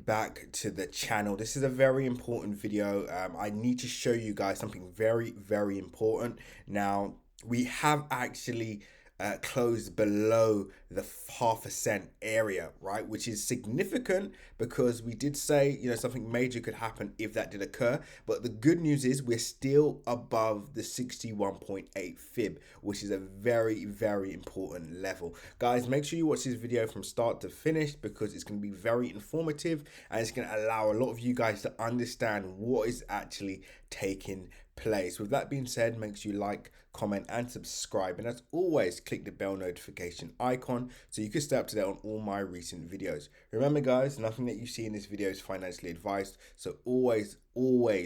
back to the channel. This is a very important video. I need to show you guys something very important. Now, we have actually closed below the half a cent area, right? Which is significant because we did say, something major could happen if that did occur. But the good news is we're still above the 61.8 fib, which is a very important level. Guys, make sure you watch this video from start to finish because it's going to be very informative and it's going to allow a lot of you guys to understand what is actually taking place. With that being said, make sure you like, comment and subscribe, and as always, click the bell notification icon so you can stay up to date on all my recent videos. Remember guys, nothing that you see in this video is financially advised, so always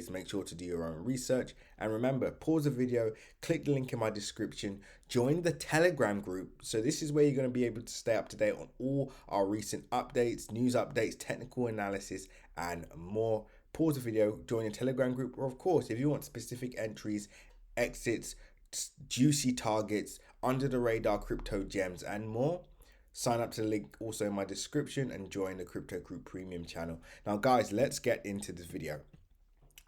make sure to do your own research. And remember, pause the video, click the link in my description, join the Telegram group. So this is where you're going to be able to stay up to date on all our recent updates, news updates, technical analysis and more. Pause the video, join the Telegram group, or of course, if you want specific entries, exits, juicy targets, under the radar crypto gems and more, sign up to the link also in my description and join the Crypto Group Premium channel. Now guys, let's get into this video.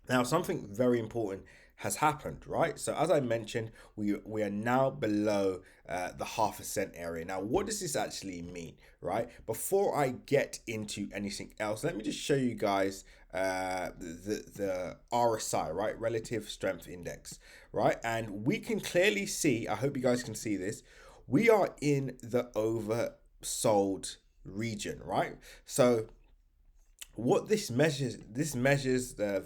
Now, something very important has happened, right? So as I mentioned, we are now below the half a cent area. Now, what does this actually mean, right? Before I get into anything else, let me just show you guys the RSI, right? Relative Strength Index, right? And we can clearly see, I hope you guys can see this, we are in the oversold region, right? So what this measures the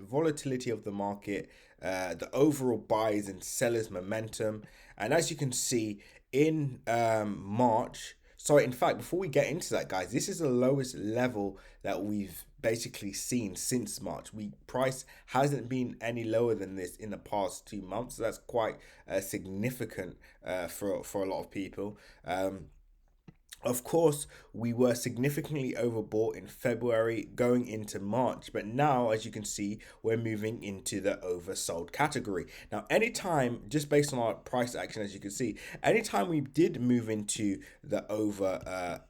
volatility of the market, the overall buyers and sellers momentum. And as you can see in March, sorry, in fact, before we get into that, guys, this is the lowest level that we've basically seen since March. Price hasn't been any lower than this in the past 2 months, so that's quite significant for a lot of people. Of course, we were significantly overbought in February going into March, but now, as you can see, we're moving into the oversold category. Now, anytime, just based on our price action, as you can see, anytime we did move into the oversold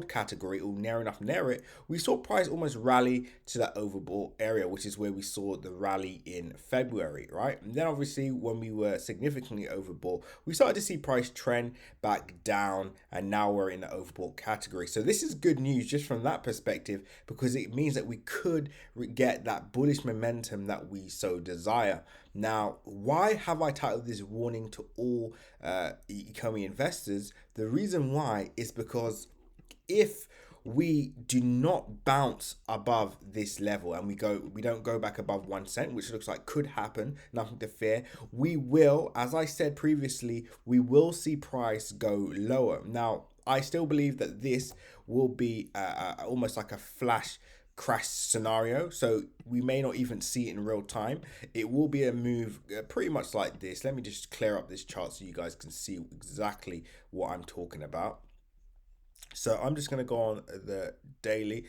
category, or near enough near it, we saw price almost rally to that overbought area, which is where we saw the rally in February, right? And then obviously when we were significantly overbought, we started to see price trend back down, and now we're in the overbought category. So this is good news just from that perspective, because it means that we could get that bullish momentum that we so desire. Now, why have I titled this warning to all Ecomi investors? The reason why is because if we do not bounce above this level and we don't go back above 1 cent, which looks like could happen, nothing to fear, we will, as I said previously, we will see price go lower. Now, I still believe that this will be almost like a flash crash scenario, so we may not even see it in real time. It will be a move pretty much like this. Let me just clear up this chart so you guys can see exactly what I'm talking about. So I'm just going to go on the daily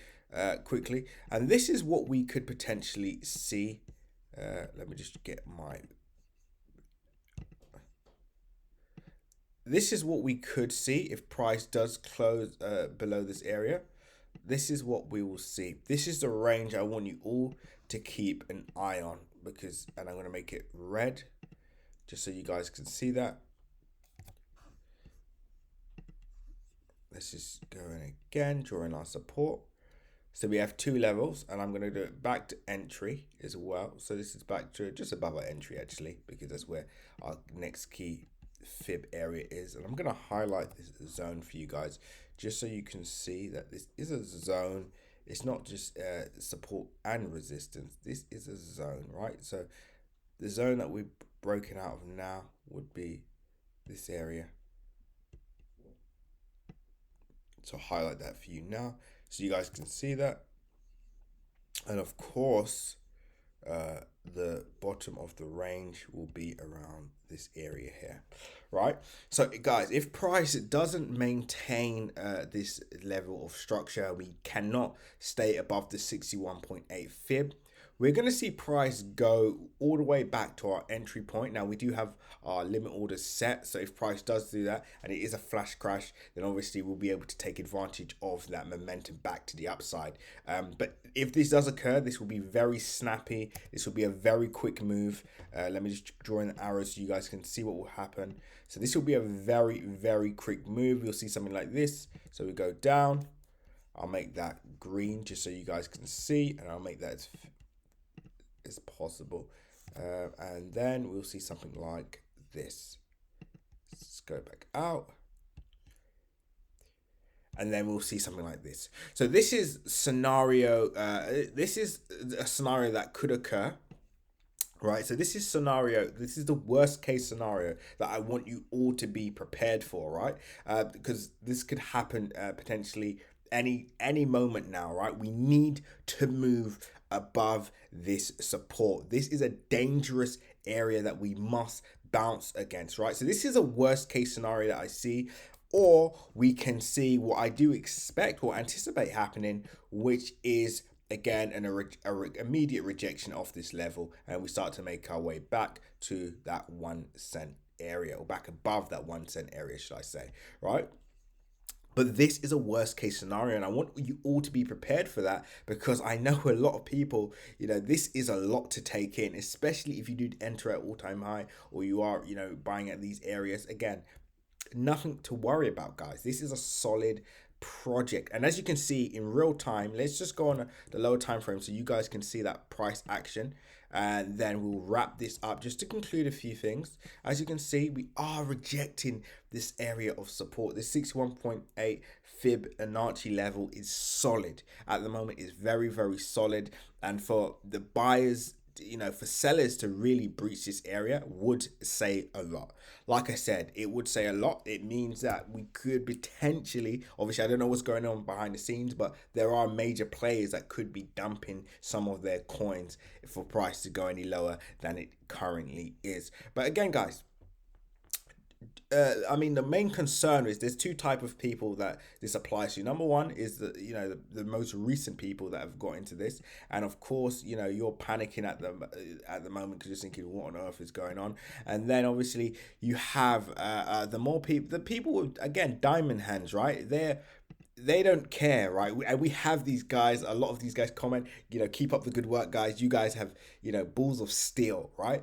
quickly, and this is what we could potentially see. Let me just get my this is what we could see if price does close below this area. This is what we will see. This is the range I want you all to keep an eye on, because, and I'm going to make it red just so you guys can see that. Let's just go in again, drawing our support. So we have 2 levels, and I'm going to do it back to entry as well. So this is back to just above our entry actually, because that's where our next key fib area is. And I'm going to highlight this zone for you guys just so you can see that this is a zone. It's not just support and resistance. This is a zone, right? So the zone that we've broken out of now would be this area. So highlight that for you now so you guys can see that. And of course, the bottom of the range will be around this area here, right? So guys, if price doesn't maintain this level of structure, we cannot stay above the 61.8 fib, we're going to see price go all the way back to our entry point. Now, we do have our limit orders set. So if price does do that and it is a flash crash, then obviously we'll be able to take advantage of that momentum back to the upside. But if this does occur, this will be very snappy. This will be a very quick move. Let me just draw in the arrows so you guys can see what will happen. So this will be a very, very quick move. You'll see something like this. So we go down. I'll make that green just so you guys can see, and I'll make that as possible. And then we'll see something like this. Let's go back out. And then we'll see something like this. So this is scenario. This is a scenario that could occur. Right, so this is scenario. This is the worst case scenario that I want you all to be prepared for, right? Because this could happen potentially any moment now, right? We need to move above this support. This is a dangerous area that we must bounce against, right? So this is a worst case scenario that I see. Or we can see what I do expect or anticipate happening, which is again an immediate rejection off this level, and we start to make our way back to that 1 cent area, or back above that 1 cent area, should I say, right? But this is a worst case scenario, and I want you all to be prepared for that, because I know a lot of people, this is a lot to take in, especially if you do enter at all-time high, or you are, buying at these areas. Again, nothing to worry about, guys. This is a solid project, and as you can see in real time, let's just go on the lower time frame so you guys can see that price action, and then we'll wrap this up just to conclude a few things. As you can see, we are rejecting this area of support. This 61.8 Fibonacci level is solid at the moment. Is very, very solid, and for the buyers, for sellers to really breach this area would say a lot. Like I said, it would say a lot. It means that we could potentially, obviously, I don't know what's going on behind the scenes, but there are major players that could be dumping some of their coins for price to go any lower than it currently is. But again, guys, the main concern is there's two type of people that this applies to. Number one is the most recent people that have got into this, and of course, you're panicking at the moment because you're thinking, what on earth is going on? And then obviously you have the people with, again, diamond hands, right? They don't care, right? We have these guys, a lot of these guys comment, keep up the good work, guys. You guys have, balls of steel, right?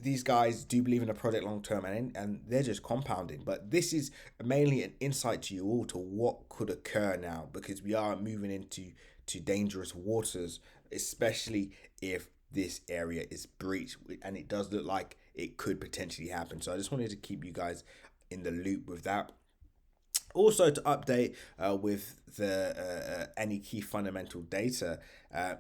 These guys do believe in a project long term, and they're just compounding. But this is mainly an insight to you all to what could occur now, because we are moving into dangerous waters, especially if this area is breached, and it does look like it could potentially happen. So I just wanted to keep you guys in the loop with that. Also, to update with the any key fundamental data.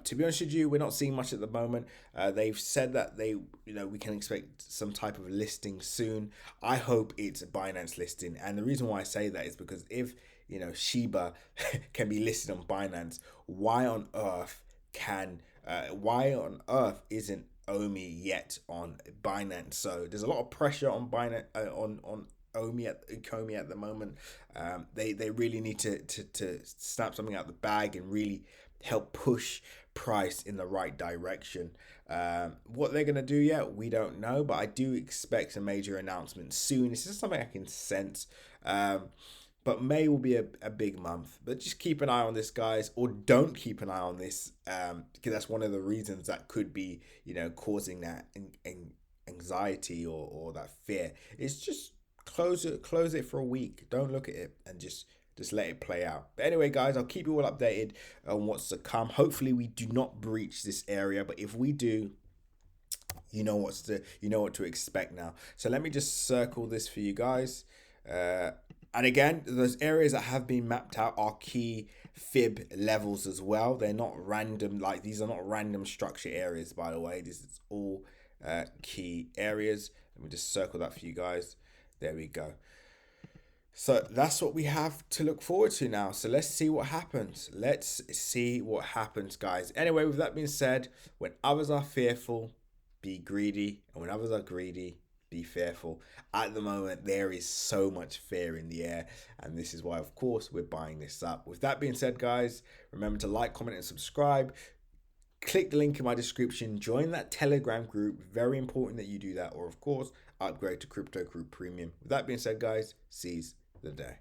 To be honest with you, we're not seeing much at the moment. They've said that we can expect some type of listing soon. I hope it's a Binance listing, and the reason why I say that is because if Shiba can be listed on Binance, why on earth isn't Omi yet on Binance? So there's a lot of pressure on Binance on Ecomi at the moment. They really need to snap something out the bag and really help push price in the right direction. What they're gonna do yet, we don't know, but I do expect a major announcement soon. This is something I can sense. But May will be a big month. But just keep an eye on this, guys, or don't keep an eye on this, because that's one of the reasons that could be, causing that anxiety or that fear. It's just close it for a week. Don't look at it, and just let it play out. But anyway, guys, I'll keep you all updated on what's to come. Hopefully we do not breach this area, but if we do, you know what to expect now. So let me just circle this for you guys. And again, those areas that have been mapped out are key fib levels as well. They're not random, like these are not random structure areas, by the way. This is all key areas. Let me just circle that for you guys. There we go. So that's what we have to look forward to now. So let's see what happens. Let's see what happens, guys. Anyway, with that being said, when others are fearful, be greedy. And when others are greedy, be fearful. At the moment, there is so much fear in the air. And this is why, of course, we're buying this up. With that being said, guys, remember to like, comment, and subscribe. click the link in my description, join that Telegram group. Very important that you do that, or of course, upgrade to Crypto Group Premium. With that being said, guys, seize the day.